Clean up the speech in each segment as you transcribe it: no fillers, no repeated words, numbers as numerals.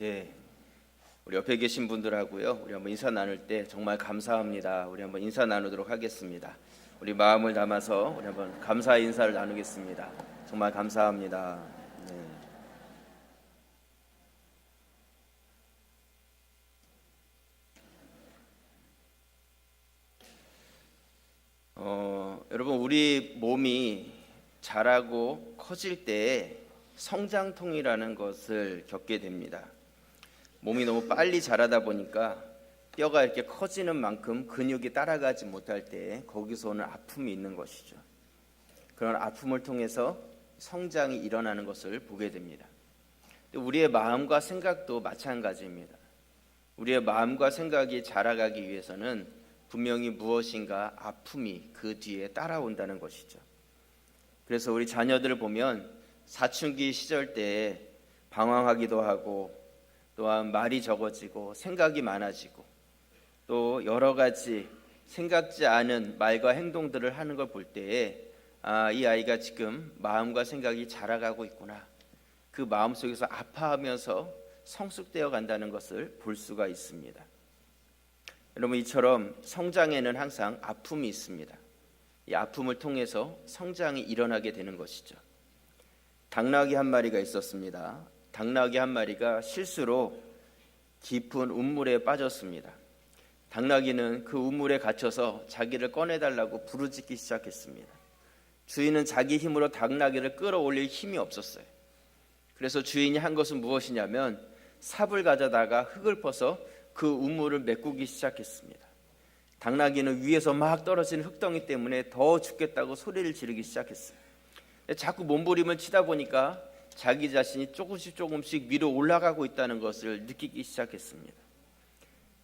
네, 우리 옆에 계신 분들하고요, 우리 한번 인사 나눌 때 정말 감사합니다. 우리 한번 인사 나누도록 하겠습니다. 우리 마음을 담아서 우리 한번 감사의 인사를 나누겠습니다. 정말 감사합니다. 네. 여러분, 우리 몸이 자라고 커질 때에 성장통이라는 것을 겪게 됩니다. 몸이 너무 빨리 자라다 보니까 뼈가 이렇게 커지는 만큼 근육이 따라가지 못할 때 거기서 오는 아픔이 있는 것이죠. 그런 아픔을 통해서 성장이 일어나는 것을 보게 됩니다. 우리의 마음과 생각도 마찬가지입니다. 우리의 마음과 생각이 자라가기 위해서는 분명히 무엇인가 아픔이 그 뒤에 따라온다는 것이죠. 그래서 우리 자녀들을 보면 사춘기 시절 때에 방황하기도 하고, 또한 말이 적어지고 생각이 많아지고, 또 여러 가지 생각지 않은 말과 행동들을 하는 걸 볼 때에 이 아이가 지금 마음과 생각이 자라가고 있구나, 그 마음속에서 아파하면서 성숙되어 간다는 것을 볼 수가 있습니다. 여러분, 이처럼 성장에는 항상 아픔이 있습니다. 이 아픔을 통해서 성장이 일어나게 되는 것이죠. 당나귀 한 마리가 있었습니다. 당나귀 한 마리가 실수로 깊은 우물에 빠졌습니다. 당나귀는 그 우물에 갇혀서 자기를 꺼내달라고 부르짖기 시작했습니다. 주인은 자기 힘으로 당나귀를 끌어올릴 힘이 없었어요. 그래서 주인이 한 것은 무엇이냐면 삽을 가져다가 흙을 퍼서 그 우물을 메꾸기 시작했습니다. 당나귀는 위에서 막 떨어지는 흙덩이 때문에 더 죽겠다고 소리를 지르기 시작했어요. 자꾸 몸부림을 치다 보니까 자기 자신이 조금씩 위로 올라가고 있다는 것을 느끼기 시작했습니다.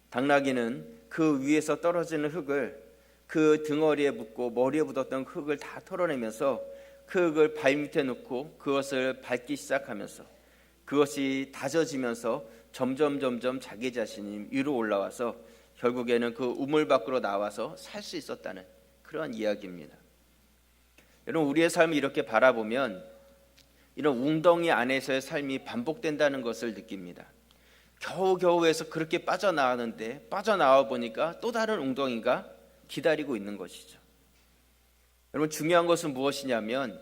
당나귀는 그 위에서 떨어지는 흙을 그 등어리에 묻고 머리에 묻었던 흙을 다 털어내면서 그 흙을 발밑에 놓고 그것을 밟기 시작하면서 그것이 다져지면서 점점 자기 자신이 위로 올라와서 결국에는 그 우물 밖으로 나와서 살 수 있었다는 그런 이야기입니다. 여러분, 우리의 삶을 이렇게 바라보면 이런 웅덩이 안에서의 삶이 반복된다는 것을 느낍니다. 겨우겨우해서 그렇게 빠져나왔는데 빠져나와 보니까 또 다른 웅덩이가 기다리고 있는 것이죠. 여러분, 중요한 것은 무엇이냐면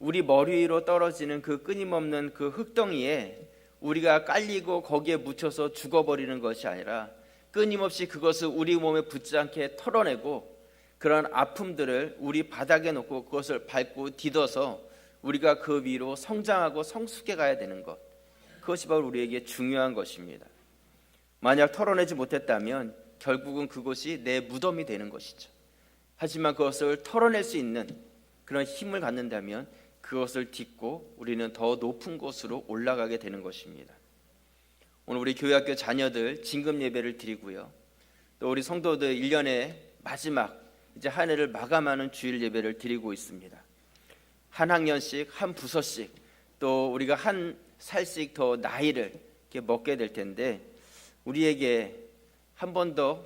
우리 머리 위로 떨어지는 그 끊임없는 그 흙덩이에 우리가 깔리고 거기에 묻혀서 죽어버리는 것이 아니라 끊임없이 그것을 우리 몸에 붙지 않게 털어내고 그런 아픔들을 우리 바닥에 놓고 그것을 밟고 디뎌서 우리가 그 위로 성장하고 성숙해 가야 되는 것, 그것이 바로 우리에게 중요한 것입니다. 만약 털어내지 못했다면 결국은 그것이 내 무덤이 되는 것이죠. 하지만 그것을 털어낼 수 있는 그런 힘을 갖는다면 그것을 딛고 우리는 더 높은 곳으로 올라가게 되는 것입니다. 오늘 우리 교회학교 자녀들 진금 예배를 드리고요, 또 우리 성도들 1년의 마지막 이제 한 해를 마감하는 주일 예배를 드리고 있습니다. 한 학년씩 한 부서씩 또 우리가 한 살씩 더 나이를 이렇게 먹게 될 텐데 우리에게 한 번 더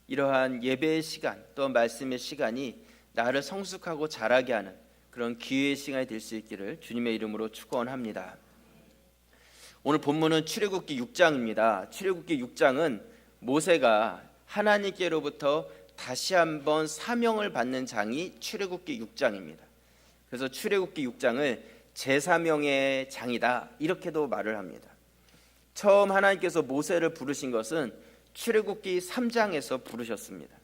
이러한 예배의 시간 또 말씀의 시간이 나를 성숙하고 자라게 하는 그런 기회의 시간이 될 수 있기를 주님의 이름으로 축원합니다. 오늘 본문은 출애굽기 6장입니다. 출애굽기 6장은 모세가 하나님께로부터 다시 한번 사명을 받는 장이 출애굽기 6장입니다. 그래서 출애굽기 6장을 제사명의 장이다 이렇게도 말을 합니다. 처음 하나님께서 모세를 부르신 것은 출애굽기 3장에서 부르셨습니다.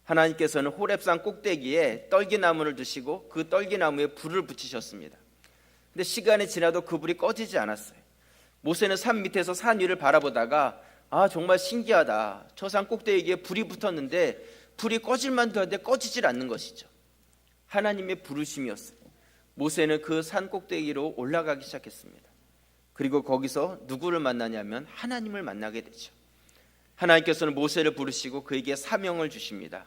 하나님께서는 호렙산 꼭대기에 떨기나무를 두시고 그 떨기나무에 불을 붙이셨습니다. 근데 시간이 지나도 그 불이 꺼지지 않았어요. 모세는 산 밑에서 산 위를 바라보다가 정말 신기하다, 저 산 꼭대기에 불이 붙었는데 불이 꺼질 만도 한데 꺼지질 않는 것이죠. 하나님의 부르심이었어요. 모세는 그 산 꼭대기로 올라가기 시작했습니다. 그리고 거기서 누구를 만나냐면 하나님을 만나게 되죠. 하나님께서는 모세를 부르시고 그에게 사명을 주십니다.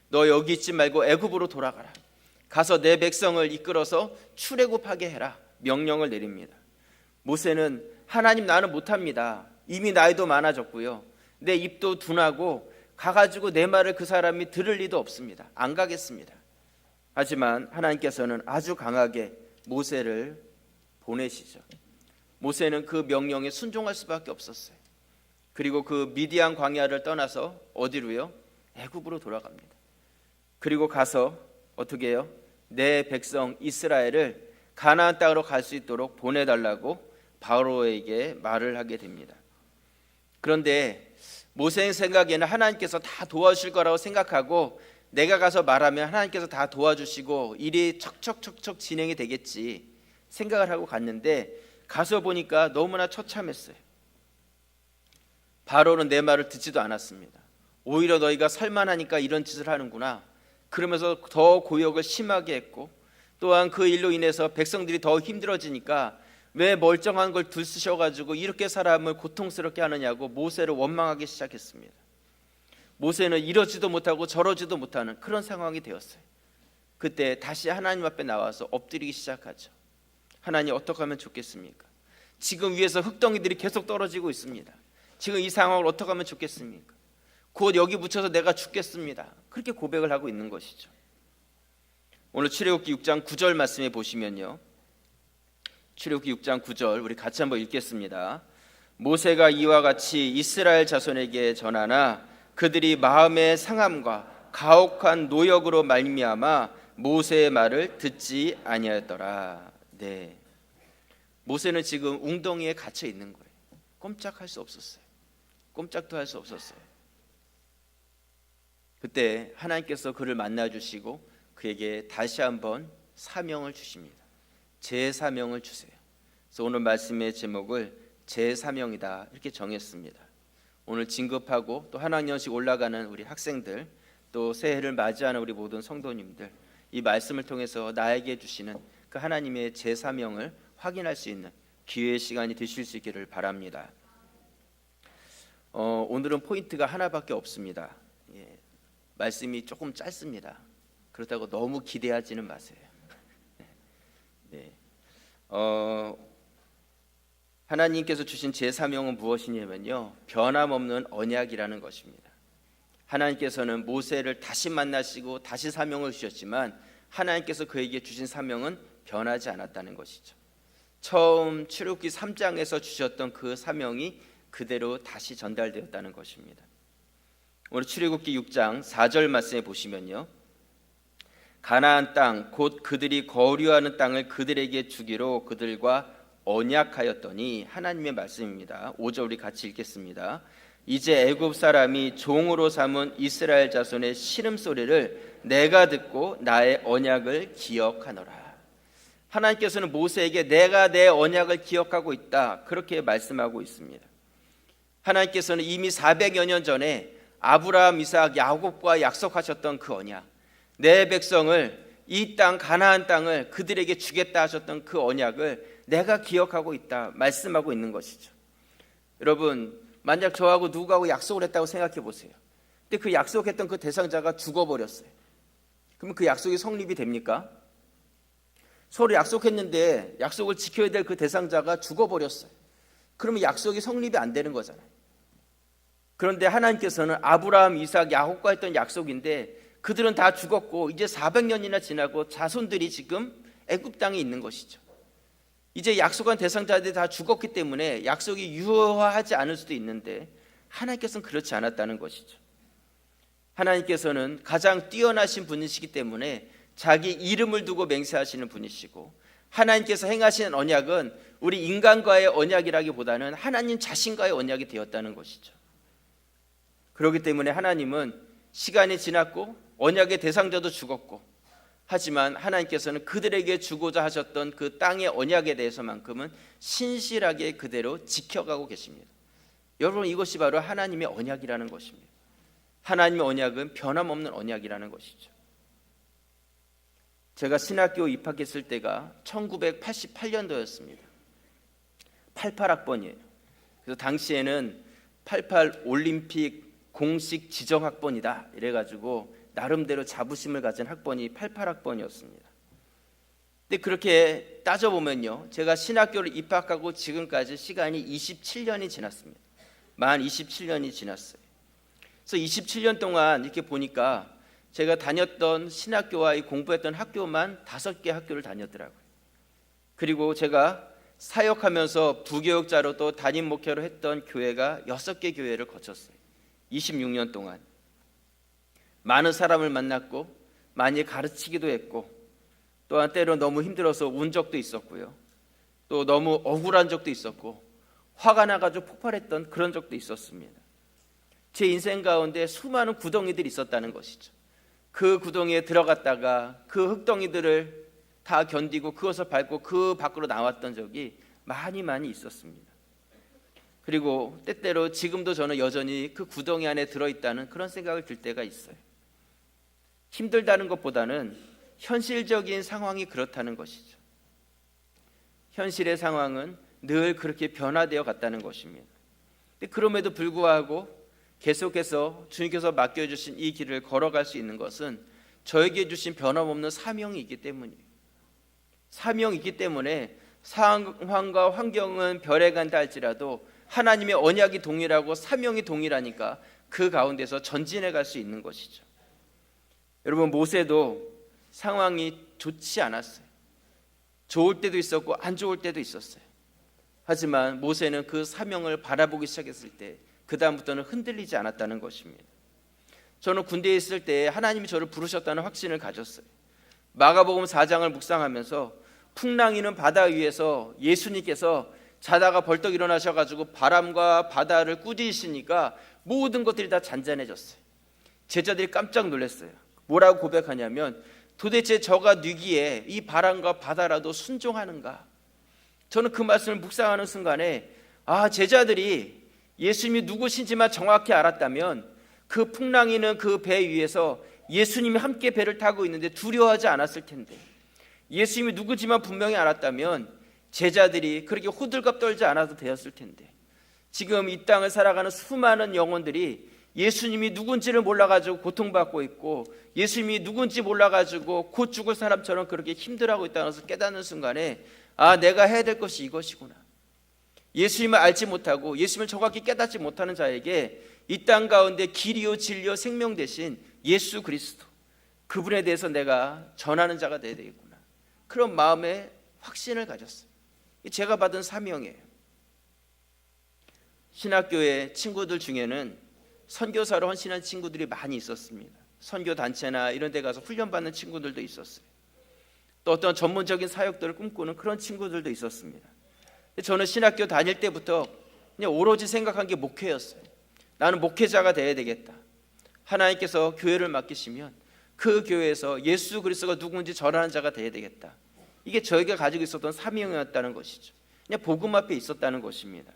너 여기 있지 말고 애굽으로 돌아가라. 가서 내 백성을 이끌어서 출애굽하게 해라. 명령을 내립니다. 모세는 하나님, 나는 못합니다. 이미 나이도 많아졌고요, 내 입도 둔하고 가가지고 내 말을 그 사람이 들을 리도 없습니다. 안 가겠습니다. 하지만 하나님께서는 아주 강하게 모세를 보내시죠. 모세는 그 명령에 순종할 수밖에 없었어요. 그리고 그 미디안 광야를 떠나서 어디로요? 애굽으로 돌아갑니다. 그리고 가서 어떻게 해요? 내 백성 이스라엘을 가나안 땅으로 갈 수 있도록 보내달라고 바로에게 말을 하게 됩니다. 그런데 모세의 생각에는 하나님께서 다 도와주실 거라고 생각하고 내가 가서 말하면 하나님께서 다 도와주시고 일이 척척척척 진행이 되겠지 생각을 하고 갔는데 가서 보니까 너무나 처참했어요. 바로는 내 말을 듣지도 않았습니다. 오히려 너희가 살만하니까 이런 짓을 하는구나 그러면서 더 고역을 심하게 했고, 또한 그 일로 인해서 백성들이 더 힘들어지니까 왜 멀쩡한 걸 들쓰셔가지고 이렇게 사람을 고통스럽게 하느냐고 모세를 원망하기 시작했습니다. 모세는 이러지도 못하고 저러지도 못하는 그런 상황이 되었어요. 그때 다시 하나님 앞에 나와서 엎드리기 시작하죠. 하나님, 어떻게 하면 좋겠습니까? 지금 위에서 흙덩이들이 계속 떨어지고 있습니다. 지금 이 상황을 어떻게 하면 좋겠습니까? 곧 여기 묻혀서 내가 죽겠습니다. 그렇게 고백을 하고 있는 것이죠. 오늘 출애굽기 6장 9절 말씀에 보시면요, 출애굽기 6장 9절 우리 같이 한번 읽겠습니다. 모세가 이와 같이 이스라엘 자손에게 전하나 그들이 마음의 상함과 가혹한 노역으로 말미암아 모세의 말을 듣지 아니하였더라. 네, 모세는 지금 웅덩이에 갇혀 있는 거예요. 꼼짝할 수 없었어요. 꼼짝도 할 수 없었어요. 그때 하나님께서 그를 만나 주시고 그에게 다시 한번 사명을 주십니다. 제 사명을 주세요. 그래서 오늘 말씀의 제목을 제 사명이다 이렇게 정했습니다. 오늘 진급하고 또 한 학년씩 올라가는 우리 학생들, 또 새해를 맞이하는 우리 모든 성도님들, 이 말씀을 통해서 나에게 주시는 그 하나님의 제 사명을 확인할 수 있는 기회의 시간이 되실 수 있기를 바랍니다. 오늘은 포인트가 하나밖에 없습니다. 말씀이 조금 짧습니다. 그렇다고 너무 기대하지는 마세요. 네. 하나님께서 주신 제 사명은 무엇이냐면요, 변함없는 언약이라는 것입니다. 하나님께서는 모세를 다시 만나시고 다시 사명을 주셨지만 하나님께서 그에게 주신 사명은 변하지 않았다는 것이죠. 처음 출애굽기 3장에서 주셨던 그 사명이 그대로 다시 전달되었다는 것입니다. 오늘 출애굽기 6장 4절 말씀에 보시면요, 가나안 땅 곧 그들이 거류하는 땅을 그들에게 주기로 그들과 언약하였더니, 하나님의 말씀입니다. 5절 우리 같이 읽겠습니다. 이제 애굽 사람이 종으로 삼은 이스라엘 자손의 신음소리를 내가 듣고 나의 언약을 기억하노라. 하나님께서는 모세에게 내가 내 언약을 기억하고 있다 그렇게 말씀하고 있습니다. 하나님께서는 이미 400여 년 전에 아브라함, 이삭, 야곱과 약속하셨던 그 언약, 내 백성을 이 땅 가나안 땅을 그들에게 주겠다 하셨던 그 언약을 내가 기억하고 있다 말씀하고 있는 것이죠. 여러분, 만약 저하고 누구하고 약속을 했다고 생각해 보세요. 근데 그 약속했던 그 대상자가 죽어버렸어요. 그러면 그 약속이 성립이 됩니까? 서로 약속했는데 약속을 지켜야 될 그 대상자가 죽어버렸어요. 그러면 약속이 성립이 안 되는 거잖아요. 그런데 하나님께서는 아브라함, 이삭, 야곱과 했던 약속인데 그들은 다 죽었고 이제 400년이나 지나고 자손들이 지금 애굽 땅에 있는 것이죠. 이제 약속한 대상자들이 다 죽었기 때문에 약속이 유효하지 않을 수도 있는데 하나님께서는 그렇지 않았다는 것이죠. 하나님께서는 가장 뛰어나신 분이시기 때문에 자기 이름을 두고 맹세하시는 분이시고, 하나님께서 행하시는 언약은 우리 인간과의 언약이라기보다는 하나님 자신과의 언약이 되었다는 것이죠. 그렇기 때문에 하나님은 시간이 지났고 언약의 대상자도 죽었고, 하지만 하나님께서는 그들에게 주고자 하셨던 그 땅의 언약에 대해서만큼은 신실하게 그대로 지켜가고 계십니다. 여러분, 이것이 바로 하나님의 언약이라는 것입니다. 하나님의 언약은 변함없는 언약이라는 것이죠. 제가 신학교 입학했을 때가 1988년도였습니다. 88학번이에요. 그래서 당시에는 88 올림픽 공식 지정 학번이다 이래가지고 나름대로 자부심을 가진 학번이 88학번이었습니다. 근데 그렇게 따져보면요, 제가 신학교를 입학하고 지금까지 시간이 27년이 지났습니다. 만 27년이 지났어요. 그래서 27년 동안 이렇게 보니까 제가 다녔던 신학교와 공부했던 학교만 5개 학교를 다녔더라고요. 그리고 제가 사역하면서 부교육자로 또 담임 목회로 했던 교회가 6개 교회를 거쳤어요. 26년 동안 많은 사람을 만났고 많이 가르치기도 했고, 또한 때로 너무 힘들어서 운 적도 있었고요, 또 너무 억울한 적도 있었고, 화가 나가지고 폭발했던 그런 적도 있었습니다. 제 인생 가운데 수많은 구덩이들이 있었다는 것이죠. 그 구덩이에 들어갔다가 그 흙덩이들을 다 견디고 그것을 밟고 그 밖으로 나왔던 적이 많이 있었습니다. 그리고 때때로 지금도 저는 여전히 그 구덩이 안에 들어있다는 그런 생각을 들 때가 있어요. 힘들다는 것보다는 현실적인 상황이 그렇다는 것이죠. 현실의 상황은 늘 그렇게 변화되어 갔다는 것입니다. 그럼에도 불구하고 계속해서 주님께서 맡겨주신 이 길을 걸어갈 수 있는 것은 저에게 주신 변함없는 사명이 있기 때문이에요. 사명이 있기 때문에 상황과 환경은 변해간다 할지라도 하나님의 언약이 동일하고 사명이 동일하니까 그 가운데서 전진해 갈 수 있는 것이죠. 여러분, 모세도 상황이 좋지 않았어요. 좋을 때도 있었고 안 좋을 때도 있었어요. 하지만 모세는 그 사명을 바라보기 시작했을 때 그 다음부터는 흔들리지 않았다는 것입니다. 저는 군대에 있을 때 하나님이 저를 부르셨다는 확신을 가졌어요. 마가복음 4장을 묵상하면서 풍랑이는 바다 위에서 예수님께서 자다가 벌떡 일어나셔가지고 바람과 바다를 꾸짖으시니까 모든 것들이 다 잔잔해졌어요. 제자들이 깜짝 놀랐어요. 뭐라고 고백하냐면, 도대체 저가 뉘기에 이 바람과 바다라도 순종하는가? 저는 그 말씀을 묵상하는 순간에 제자들이 예수님이 누구신지만 정확히 알았다면 그 풍랑이는 그 배 위에서 예수님이 함께 배를 타고 있는데 두려워하지 않았을 텐데, 예수님이 누구지만 분명히 알았다면 제자들이 그렇게 호들갑 떨지 않아도 되었을 텐데, 지금 이 땅을 살아가는 수많은 영혼들이 예수님이 누군지를 몰라가지고 고통받고 있고, 예수님이 누군지 몰라가지고 곧 죽을 사람처럼 그렇게 힘들어하고 있다는 것을 깨닫는 순간에 내가 해야 될 것이 이것이구나. 예수님을 알지 못하고 예수님을 정확히 깨닫지 못하는 자에게 이 땅 가운데 길이요 진리요 생명 대신 예수 그리스도, 그분에 대해서 내가 전하는 자가 되어야 되겠구나. 그런 마음의 확신을 가졌어요. 제가 받은 사명이에요. 신학교의 친구들 중에는 선교사로 헌신한 친구들이 많이 있었습니다. 선교단체나 이런 데 가서 훈련받는 친구들도 있었어요. 또 어떤 전문적인 사역들을 꿈꾸는 그런 친구들도 있었습니다. 저는 신학교 다닐 때부터 그냥 오로지 생각한 게 목회였어요. 나는 목회자가 되어야 되겠다. 하나님께서 교회를 맡기시면 그 교회에서 예수 그리스도가 누군지 전하는 자가 되어야 되겠다. 이게 저희가 가지고 있었던 사명이었다는 것이죠. 그냥 복음 앞에 있었다는 것입니다.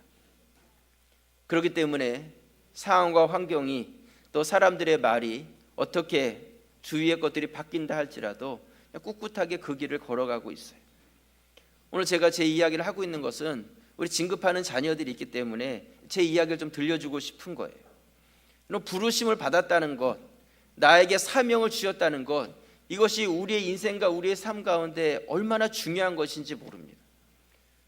그렇기 때문에 상황과 환경이 또 사람들의 말이 어떻게 주위의 것들이 바뀐다 할지라도 꿋꿋하게 그 길을 걸어가고 있어요. 오늘 제가 제 이야기를 하고 있는 것은 우리 진급하는 자녀들이 있기 때문에 제 이야기를 좀 들려주고 싶은 거예요. 부르심을 받았다는 것, 나에게 사명을 주셨다는 것, 이것이 우리의 인생과 우리의 삶 가운데 얼마나 중요한 것인지 모릅니다.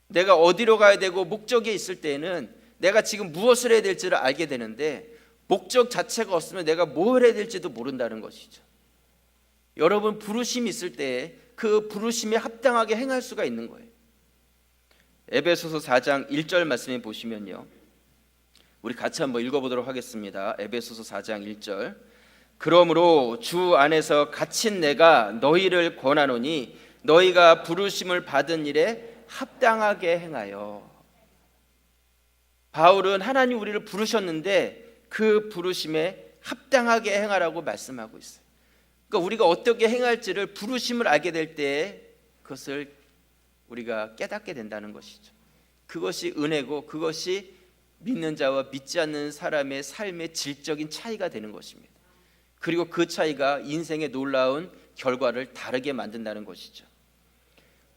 내가 어디로 가야 되고 목적이 있을 때에는 내가 지금 무엇을 해야 될지를 알게 되는데, 목적 자체가 없으면 내가 뭘 해야 될지도 모른다는 것이죠. 여러분, 부르심이 있을 때 그 부르심에 합당하게 행할 수가 있는 거예요. 에베소서 4장 1절 말씀에 보시면요, 우리 같이 한번 읽어보도록 하겠습니다. 에베소서 4장 1절. 그러므로 주 안에서 갇힌 내가 너희를 권하노니 너희가 부르심을 받은 일에 합당하게 행하여. 바울은 하나님 우리를 부르셨는데 그 부르심에 합당하게 행하라고 말씀하고 있어요. 그러니까 우리가 어떻게 행할지를 부르심을 알게 될 때 그것을 우리가 깨닫게 된다는 것이죠. 그것이 은혜고 그것이 믿는 자와 믿지 않는 사람의 삶의 질적인 차이가 되는 것입니다. 그리고 그 차이가 인생의 놀라운 결과를 다르게 만든다는 것이죠.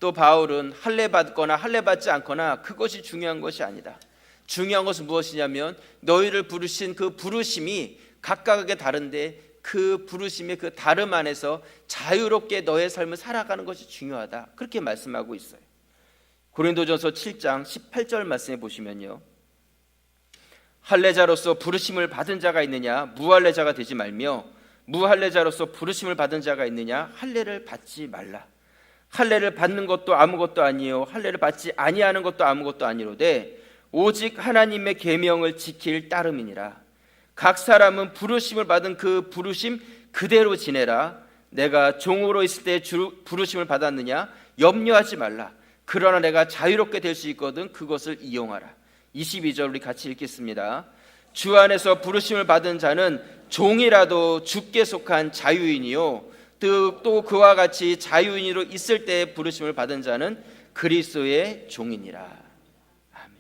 또 바울은 할례 받거나 할례 받지 않거나 그것이 중요한 것이 아니다. 중요한 것은 무엇이냐면 너희를 부르신 그 부르심이 각각하게 다른데 그 부르심의 그 다름 안에서 자유롭게 너의 삶을 살아가는 것이 중요하다. 그렇게 말씀하고 있어요. 고린도전서 7장 18절 말씀해 보시면요, 할례자로서 부르심을 받은 자가 있느냐 무할례자가 되지 말며 무할례자로서 부르심을 받은 자가 있느냐 할례를 받지 말라. 할례를 받는 것도 아무것도 아니요 할례를 받지 아니하는 것도 아무것도 아니로되 오직 하나님의 계명을 지킬 따름이니라. 각 사람은 부르심을 받은 그 부르심 그대로 지내라. 내가 종으로 있을 때 부르심을 받았느냐 염려하지 말라. 그러나 내가 자유롭게 될 수 있거든 그것을 이용하라. 22절 우리 같이 읽겠습니다. 주 안에서 부르심을 받은 자는 종이라도 주께 속한 자유인이요 또 그와 같이 자유인으로 있을 때 부르심을 받은 자는 그리스도의 종이니라. 아멘.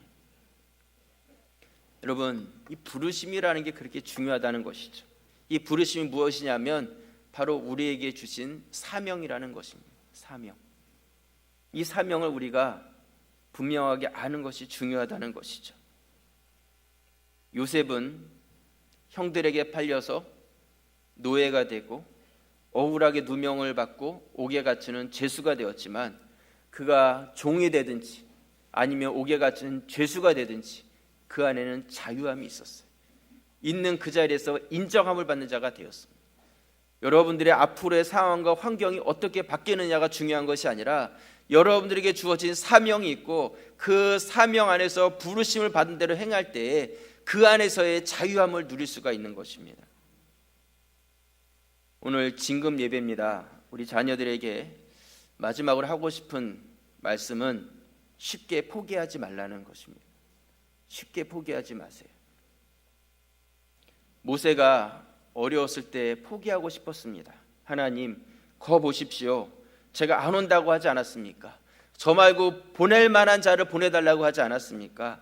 여러분, 이 부르심이라는 게 그렇게 중요하다는 것이죠. 이 부르심이 무엇이냐면 바로 우리에게 주신 사명이라는 것입니다. 사명. 이 사명을 우리가 분명하게 아는 것이 중요하다는 것이죠. 요셉은 형들에게 팔려서 노예가 되고 억울하게 누명을 받고 옥에 갇히는 죄수가 되었지만 그가 종이 되든지 아니면 옥에 갇힌 죄수가 되든지 그 안에는 자유함이 있었어요. 있는 그 자리에서 인정함을 받는 자가 되었습니다. 여러분들의 앞으로의 상황과 환경이 어떻게 바뀌느냐가 중요한 것이 아니라 여러분들에게 주어진 사명이 있고 그 사명 안에서 부르심을 받은 대로 행할 때에 그 안에서의 자유함을 누릴 수가 있는 것입니다. 오늘 진금 예배입니다. 우리 자녀들에게 마지막으로 하고 싶은 말씀은 쉽게 포기하지 말라는 것입니다. 쉽게 포기하지 마세요. 모세가 어려웠을 때 포기하고 싶었습니다. 하나님, 거 보십시오. 제가 안 온다고 하지 않았습니까? 저 말고 보낼 만한 자를 보내달라고 하지 않았습니까?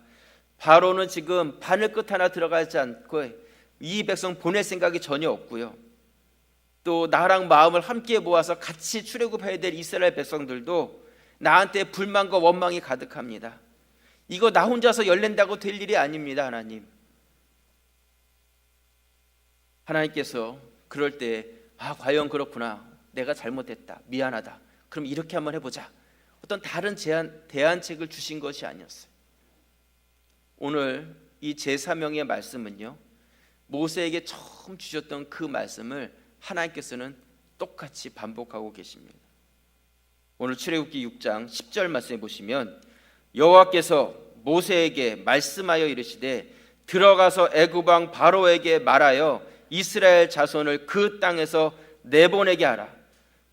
바로는 지금 바늘 끝 하나 들어가지 않고 이 백성 보낼 생각이 전혀 없고요. 또 나랑 마음을 함께 모아서 같이 출애굽해야 될 이스라엘 백성들도 나한테 불만과 원망이 가득합니다. 이거 나 혼자서 열낸다고 될 일이 아닙니다. 하나님께서 그럴 때 과연 그렇구나, 내가 잘못했다, 미안하다, 그럼 이렇게 한번 해보자, 어떤 다른 대안책을 주신 것이 아니었어요. 오늘 이 제3명의 말씀은요, 모세에게 처음 주셨던 그 말씀을 하나님께서는 똑같이 반복하고 계십니다. 오늘 출애굽기 6장 10절 말씀에 보시면 여호와께서 모세에게 말씀하여 이르시되 들어가서 애굽 왕 바로에게 말하여 이스라엘 자손을 그 땅에서 내보내게 하라.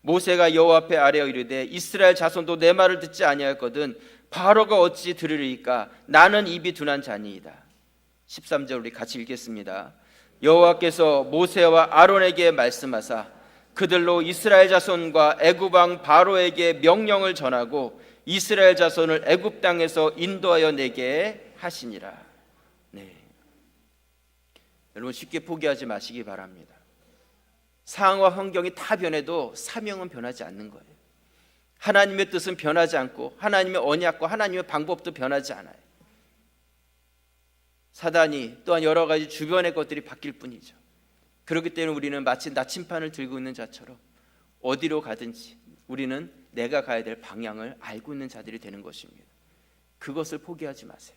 모세가 여호와 앞에 아뢰어 이르되 이스라엘 자손도 내 말을 듣지 아니하였거든 바로가 어찌 들으리이까? 나는 입이 둔한 자니이다. 13절 우리 같이 읽겠습니다. 여호와께서 모세와 아론에게 말씀하사 그들로 이스라엘 자손과 애굽 왕 바로에게 명령을 전하고 이스라엘 자손을 애굽 땅에서 인도하여 내게 하시니라. 네. 여러분, 쉽게 포기하지 마시기 바랍니다. 상황과 환경이 다 변해도 사명은 변하지 않는 거예요. 하나님의 뜻은 변하지 않고 하나님의 언약과 하나님의 방법도 변하지 않아요. 사단이 또한 여러 가지 주변의 것들이 바뀔 뿐이죠. 그렇기 때문에 우리는 마치 나침판을 들고 있는 자처럼 어디로 가든지 우리는 내가 가야 될 방향을 알고 있는 자들이 되는 것입니다. 그것을 포기하지 마세요.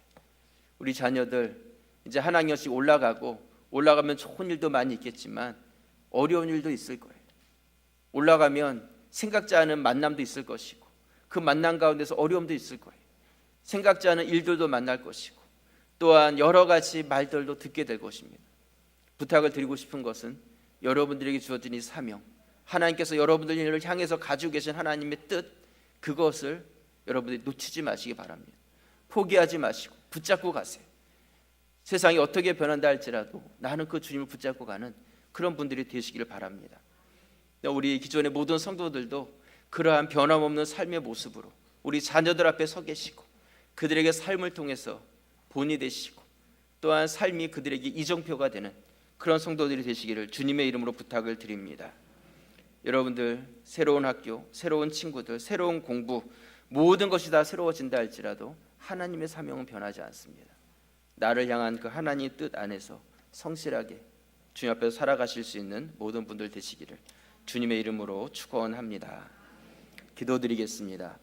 우리 자녀들 이제 한 학년씩 올라가면 좋은 일도 많이 있겠지만 어려운 일도 있을 거예요. 올라가면 생각지 않은 만남도 있을 것이고 그 만남 가운데서 어려움도 있을 거예요. 생각지 않은 일들도 만날 것이고 또한 여러 가지 말들도 듣게 될 것입니다. 부탁을 드리고 싶은 것은 여러분들에게 주어진 이 사명, 하나님께서 여러분들을 향해서 가지고 계신 하나님의 뜻, 그것을 여러분들이 놓치지 마시기 바랍니다. 포기하지 마시고 붙잡고 가세요. 세상이 어떻게 변한다 할지라도 나는 그 주님을 붙잡고 가는 그런 분들이 되시기를 바랍니다. 우리 기존의 모든 성도들도 그러한 변함없는 삶의 모습으로 우리 자녀들 앞에 서 계시고 그들에게 삶을 통해서 본이 되시고 또한 삶이 그들에게 이정표가 되는 그런 성도들이 되시기를 주님의 이름으로 부탁을 드립니다. 여러분들 새로운 학교, 새로운 친구들, 새로운 공부, 모든 것이 다 새로워진다 할지라도 하나님의 사명은 변하지 않습니다. 나를 향한 그 하나님의 뜻 안에서 성실하게 주님 앞에서 살아가실 수 있는 모든 분들 되시기를 주님의 이름으로 축원합니다. 기도드리겠습니다.